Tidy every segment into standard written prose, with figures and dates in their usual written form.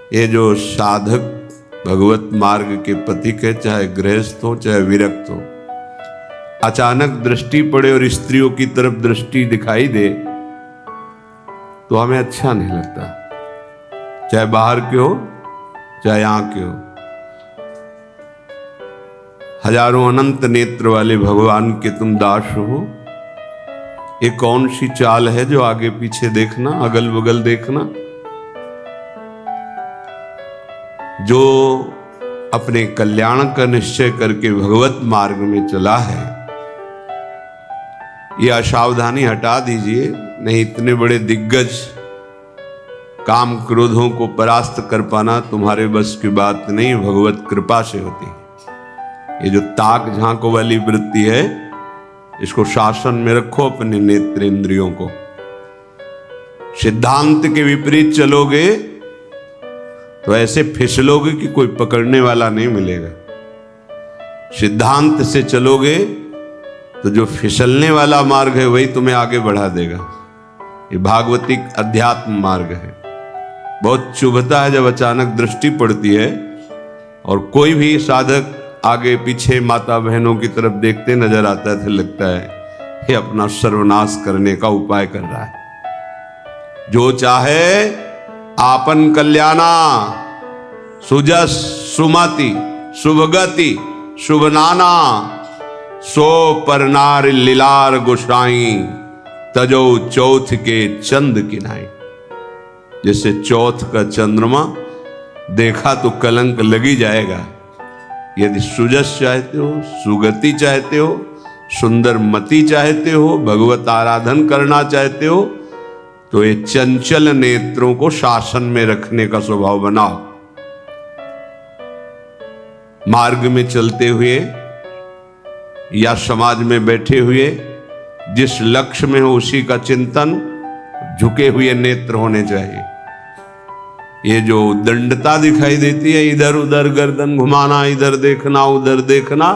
ये जो साधक भगवत मार्ग के पथिक है, चाहे गृहस्थ हो चाहे विरक्त हो, अचानक दृष्टि पड़े और स्त्रियों की तरफ दृष्टि दिखाई दे तो हमें अच्छा नहीं लगता, चाहे बाहर के हो चाहे यहां के हो। हजारों अनंत नेत्र वाले भगवान के तुम दास हो, ये कौन सी चाल है जो आगे पीछे देखना, अगल बगल देखना। जो अपने कल्याण का निश्चय करके भगवत मार्ग में चला है, यह असावधानी हटा दीजिए, नहीं इतने बड़े दिग्गज काम क्रोधों को परास्त कर पाना तुम्हारे बस की बात नहीं, भगवत कृपा से होती है। ये जो ताक झांको वाली वृत्ति है, इसको शासन में रखो अपने नेत्र इंद्रियों को। सिद्धांत के विपरीत चलोगे तो ऐसे फिसलोगे कि कोई पकड़ने वाला नहीं मिलेगा। सिद्धांत से चलोगे तो जो फिसलने वाला मार्ग है वही तुम्हें आगे बढ़ा देगा। ये भागवतिक अध्यात्म मार्ग है। बहुत चुभता है जब अचानक दृष्टि पड़ती है और कोई भी साधक आगे पीछे माता बहनों की तरफ देखते नजर आता है, तो लगता है ये अपना सर्वनाश करने का उपाय कर रहा है। जो चाहे आपन कल्याणा, सुजस सुमति शुभगति शुभनाना, सो परनार लीलार गोसाई, तजो चौथ के चंद किनाई। जैसे चौथ का चंद्रमा देखा तो कलंक लगी जाएगा। यदि सुजस चाहते हो, सुगति चाहते हो, सुंदर मति चाहते हो, भगवत आराधन करना चाहते हो, तो ये चंचल नेत्रों को शासन में रखने का स्वभाव बनाओ। मार्ग में चलते हुए या समाज में बैठे हुए जिस लक्ष्य में हो उसी का चिंतन, झुके हुए नेत्र होने चाहिए। ये जो दंडता दिखाई देती है, इधर उधर गर्दन घुमाना, इधर देखना उधर देखना,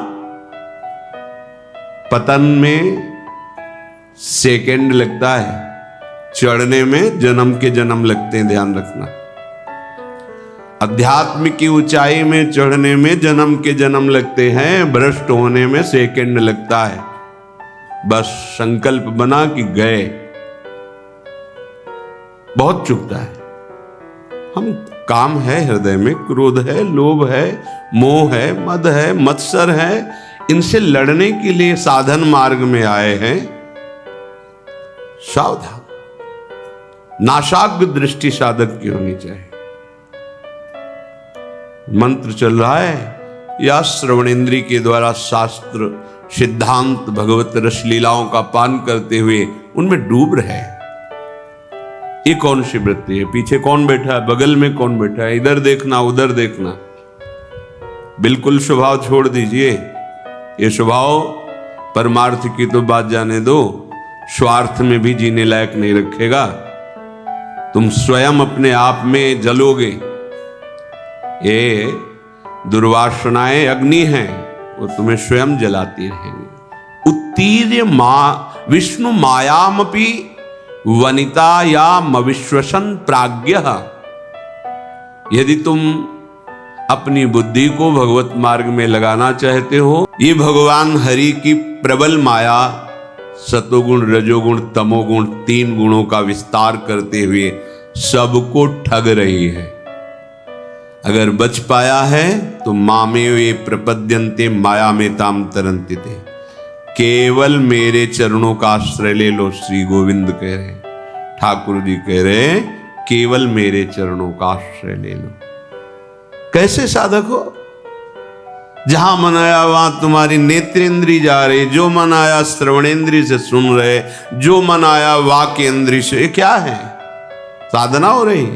पतन में सेकंड लगता है, चढ़ने में जन्म के जन्म लगते हैं, ध्यान रखना। अध्यात्म की ऊंचाई में चढ़ने में जन्म के जन्म लगते हैं, भ्रष्ट होने में सेकंड लगता है। बस संकल्प बना कि गए। बहुत चुभता है। हम काम है हृदय में, क्रोध है, लोभ है, मोह है, मद है, मत्सर है, इनसे लड़ने के लिए साधन मार्ग में आए हैं। सावधान, नाशाग्र दृष्टि साधक की होनी चाहिए। मंत्र चल रहा है या श्रवणेन्द्रिय के द्वारा शास्त्र सिद्धांत भगवत रसलीलाओं का पान करते हुए उनमें डूब रहे। ये कौन सी वृत्ति है? पीछे कौन बैठा है, बगल में कौन बैठा है, इधर देखना उधर देखना। बिल्कुल स्वभाव छोड़ दीजिए। ये स्वभाव परमार्थ की तो बात जाने दो, स्वार्थ में भी जीने लायक नहीं रखेगा। तुम स्वयं अपने आप में जलोगे। ये दुर्वासनाएं अग्नि हैं, वो तुम्हें स्वयं जलाती रहेंगी। उत्तीर्य विष्णु मायामपि वनिता या मविश्वसन प्राज्ञः। यदि तुम अपनी बुद्धि को भगवत मार्ग में लगाना चाहते हो, ये भगवान हरि की प्रबल माया सतोगुण रजोगुण तमोगुण 3 गुणों का विस्तार करते हुए सबको ठग रही है। अगर बच पाया है तो मामे वे प्रपद्यन्ते माया में ताम तरंति थे। केवल मेरे चरणों का आश्रय ले लो, श्री गोविंद कह रहे, ठाकुर जी कह रहे, केवल मेरे चरणों का आश्रय ले लो। कैसे साधक हो? जहां मन आया वहां तुम्हारी नेत्रेंद्री जा रही, जो मन आया श्रवणेंद्री से सुन रहे, जो मन आया वाक्येंद्री से। क्या है? साधना हो रही।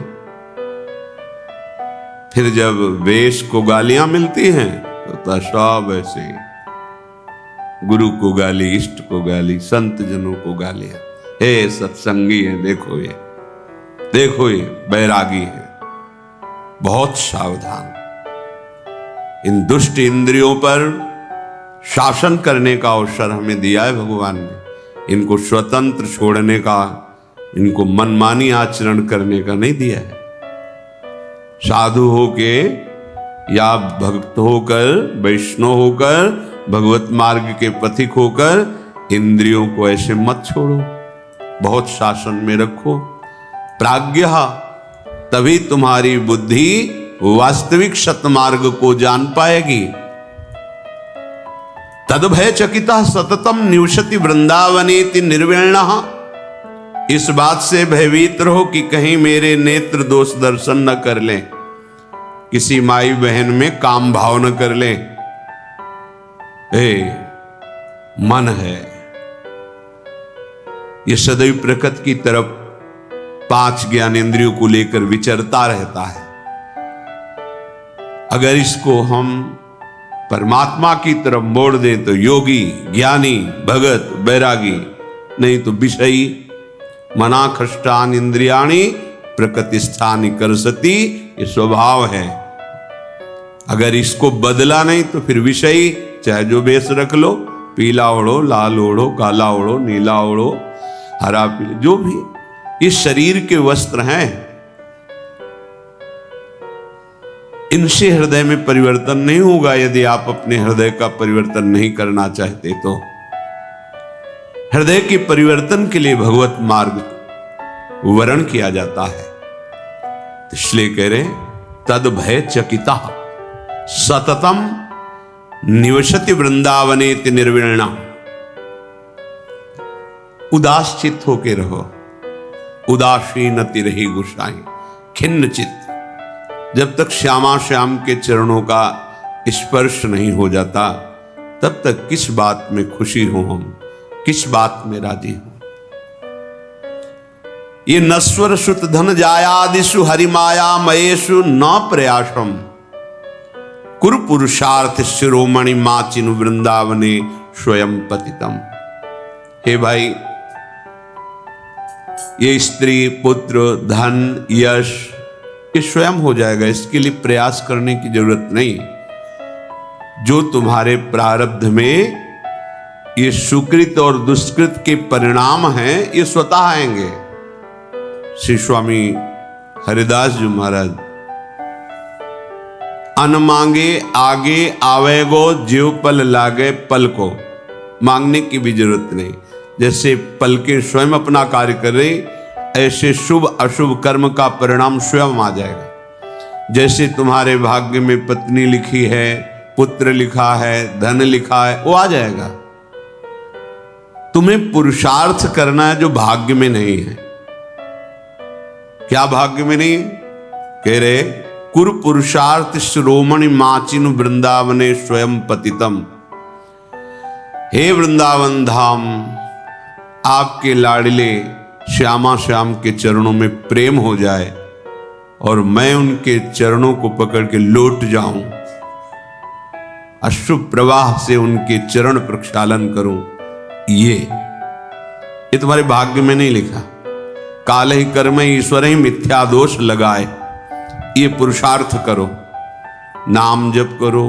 फिर जब वेश को गालियां मिलती हैं तो सब ऐसे ही, गुरु को गाली, इष्ट को गाली, संत जनों को गालियां। हे सत्संगी है, देखो ये बैरागी है। बहुत सावधान। इन दुष्ट इंद्रियों पर शासन करने का अवसर हमें दिया है भगवान ने। इनको स्वतंत्र छोड़ने का, इनको मनमानी आचरण करने का नहीं दिया है। साधु होके या भक्त होकर, वैष्णव होकर, भगवत मार्ग के पथिक होकर इंद्रियों को ऐसे मत छोड़ो, बहुत शासन में रखो। प्राज्ञः, तभी तुम्हारी बुद्धि वास्तविक सतमार्ग को जान पाएगी। तद्भय चकिता सततम निवसति वृंदावनेति निर्विण्णः, इस बात से भयभीत रहो कि कहीं मेरे नेत्र दोष दर्शन न कर लें, किसी माई बहन में काम भाव न कर लें। मन है ये सदैव प्रकृति की तरफ 5 ज्ञानेंद्रियों को लेकर विचरता रहता है। अगर इसको हम परमात्मा की तरफ मोड़ दें तो योगी, ज्ञानी, भगत, बैरागी, नहीं तो विषयी। मना खष्टान इंद्रियाणि प्रकृतिस्थानि करसति, ये स्वभाव है। अगर इसको बदला नहीं तो फिर विषयी, चाहे जो बेस रख लो, पीला ओढ़ो, लाल ओढ़ो, काला ओढ़ो, नीला ओढ़ो, हरा पीला, जो भी, ये शरीर के वस्त्र हैं। इनसे हृदय में परिवर्तन नहीं होगा यदि आप अपने हृदय का परिवर्तन नहीं करना चाहते तो। हृदय के परिवर्तन के लिए भगवत मार्ग वर्ण किया जाता है। इसलिए कह रहे तद भय चकिता सततम निवसति वृंदावनेति निर्विण्णा, उदास चित्त होके रहो, उदासीनति रही गुसाई, खिन्न चित्त। जब तक श्यामा श्याम के चरणों का स्पर्श नहीं हो जाता तब तक किस बात में खुशी हो हम, किस बात में राजी हो। ये नश्वर सुत धन जायादिषु हरिमाया मयेषु न प्रयासम कुरु पुरुषार्थ शिरोमणि माचिनु वृंदावने स्वयं पतितम। हे भाई, ये स्त्री, पुत्र, धन, यश ये स्वयं हो जाएगा, इसके लिए प्रयास करने की जरूरत नहीं। जो तुम्हारे प्रारब्ध में ये सुकृत और दुष्कृत के परिणाम हैं, ये स्वतः आएंगे। श्री स्वामी हरिदास जी महाराज, अन मांगे आगे आवेगो जीव पल लागे पल को, मांगने की भी जरूरत नहीं। जैसे पल के स्वयं अपना कार्य कर रहे, ऐसे शुभ अशुभ कर्म का परिणाम स्वयं आ जाएगा। जैसे तुम्हारे भाग्य में पत्नी लिखी है, पुत्र लिखा है, धन लिखा है, वो आ जाएगा। तुम्हें पुरुषार्थ करना है जो भाग्य में नहीं है। क्या भाग्य में नहीं? कह रहे कुरु पुरुषार्थ शिरोमणि माचिनु वृंदावने स्वयं पतितम। हे वृंदावन धाम, आपके लाडले श्यामा श्याम के चरणों में प्रेम हो जाए और मैं उनके चरणों को पकड़ के लौट जाऊं, अश्रु प्रवाह से उनके चरण प्रक्षालन करूं, ये तुम्हारे भाग्य में नहीं लिखा। काल ही कर्म ईश्वर ही मिथ्या दोष लगाए, ये पुरुषार्थ करो, नाम जप करो,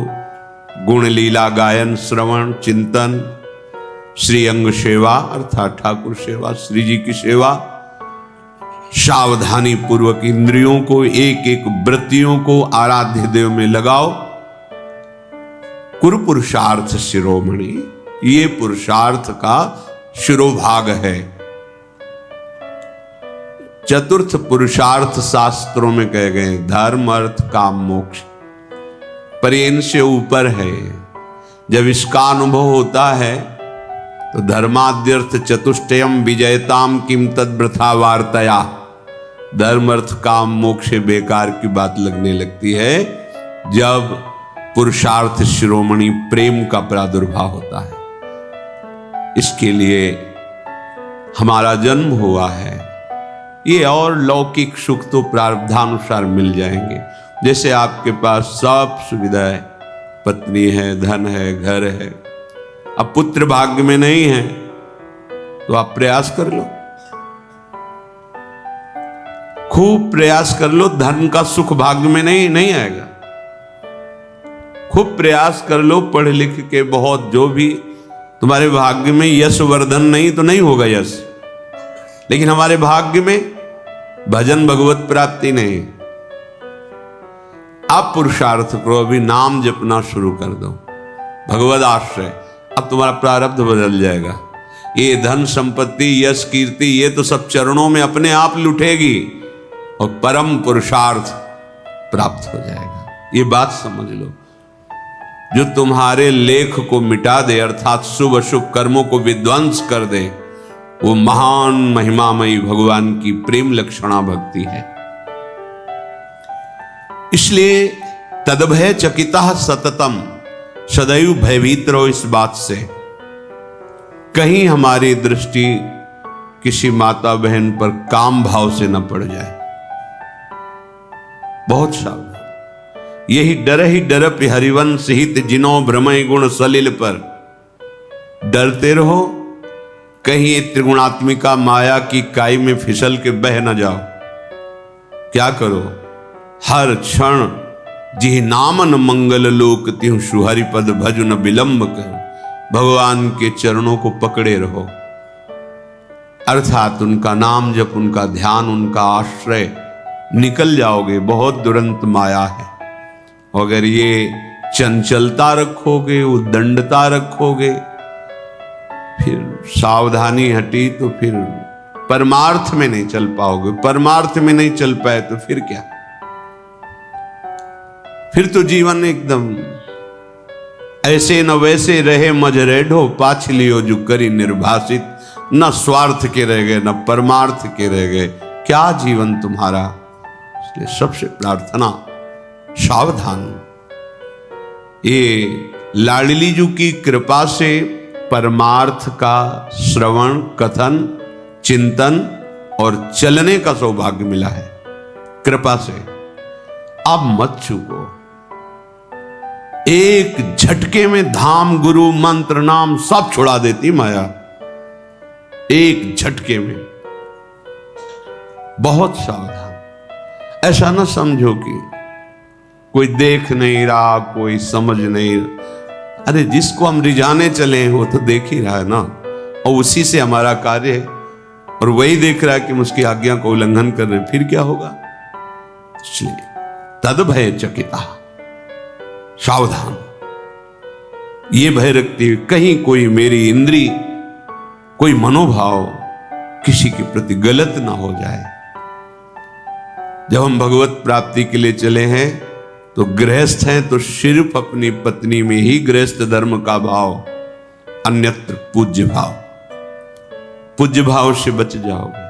गुण लीला गायन श्रवण चिंतन, श्री अंग सेवा अर्थात ठाकुर सेवा, श्री जी की सेवा, सावधानी पूर्वक इंद्रियों को, एक एक वृत्तियों को आराध्य देव में लगाओ। कुरु पुरुषार्थ शिरोमणि, ये पुरुषार्थ का शिरोभाग है। चतुर्थ पुरुषार्थ शास्त्रों में कहे गए धर्म अर्थ काम मोक्ष, पर इनसे ऊपर है। जब इसका अनुभव होता है तो धर्माद्यर्थ चतुष्टयम विजयताम किम तद वृथा वार्तया, धर्म अर्थ काम मोक्ष बेकार की बात लगने लगती है जब पुरुषार्थ शिरोमणि प्रेम का प्रादुर्भाव होता है। इसके लिए हमारा जन्म हुआ है। ये और लौकिक सुख तो प्रारब्धानुसार मिल जाएंगे। जैसे आपके पास सब सुविधा है, पत्नी है, धन है, घर है, अब पुत्र भाग्य में नहीं है तो आप प्रयास कर लो, खूब प्रयास कर लो। धन का सुख भाग्य में नहीं आएगा। खूब प्रयास कर लो, पढ़ लिख के बहुत, जो भी तुम्हारे भाग्य में यश वर्धन नहीं तो नहीं होगा यश, लेकिन हमारे भाग्य में भजन भगवत प्राप्ति नहीं, अब पुरुषार्थ करो, अभी नाम जपना शुरू कर दो, भगवद आश्रय, अब तुम्हारा प्रारब्ध बदल जाएगा। ये धन संपत्ति यश कीर्ति ये तो सब चरणों में अपने आप लुटेगी और परम पुरुषार्थ प्राप्त हो जाएगा। ये बात समझ लो, जो तुम्हारे लेख को मिटा दे अर्थात शुभ अशुभ कर्मों को विध्वंस कर दे, वो महान महिमामयी भगवान की प्रेम लक्षणा भक्ति है। इसलिए तदभय चकिता सततम, सदैव भयभीत रहो इस बात से, कहीं हमारी दृष्टि किसी माता बहन पर काम भाव से न पड़ जाए। बहुत सावधान, यही डरप हरिवंश हित जिनो भ्रमय गुण सलिल पर, डरते रहो कहीं ये त्रिगुणात्मिका माया की काई में फिसल के बह न जाओ। क्या करो, हर क्षण जिह नामन मंगल लोक त्यों सुहरिपद भज न विलंब कर, भगवान के चरणों को पकड़े रहो, अर्थात उनका नाम जप, उनका ध्यान, उनका आश्रय, निकल जाओगे। बहुत दुरंत माया है, अगर ये चंचलता रखोगे, उद्दंडता रखोगे, फिर सावधानी हटी तो फिर परमार्थ में नहीं चल पाओगे। परमार्थ में नहीं चल पाए तो फिर क्या, फिर तो जीवन एकदम ऐसे न वैसे रहे मजरेढ़ो, पाछलियो जो करी निर्भाषित, न स्वार्थ के रह गए न परमार्थ के रह गए, क्या जीवन तुम्हारा। इसलिए सबसे प्रार्थना, सावधान। ये लाडली जी की कृपा से परमार्थ का श्रवण, कथन, चिंतन और चलने का सौभाग्य मिला है कृपा से। आप मत चूको, एक झटके में धाम गुरु मंत्र नाम सब छुड़ा देती माया, एक झटके में। बहुत सावधान, ऐसा ना समझो कि कोई देख नहीं रहा, कोई समझ नहीं रहा। अरे जिसको हम रिझाने चले हैं वो तो देख ही रहा है ना, और उसी से हमारा कार्य है, और वही देख रहा है कि हम उसकी आज्ञा को उल्लंघन कर रहे हैं, फिर क्या होगा। इसलिए तद भय चकिता, सावधान। ये भय रखती हुई कहीं कोई मेरी इंद्री, कोई मनोभाव किसी के प्रति गलत ना हो जाए। जब हम भगवत प्राप्ति के लिए चले हैं तो गृहस्थ हैं तो सिर्फ अपनी पत्नी में ही गृहस्थ धर्म का भाव, अन्यत्र पूज्य भाव। पूज्य भाव से बच जाओगे।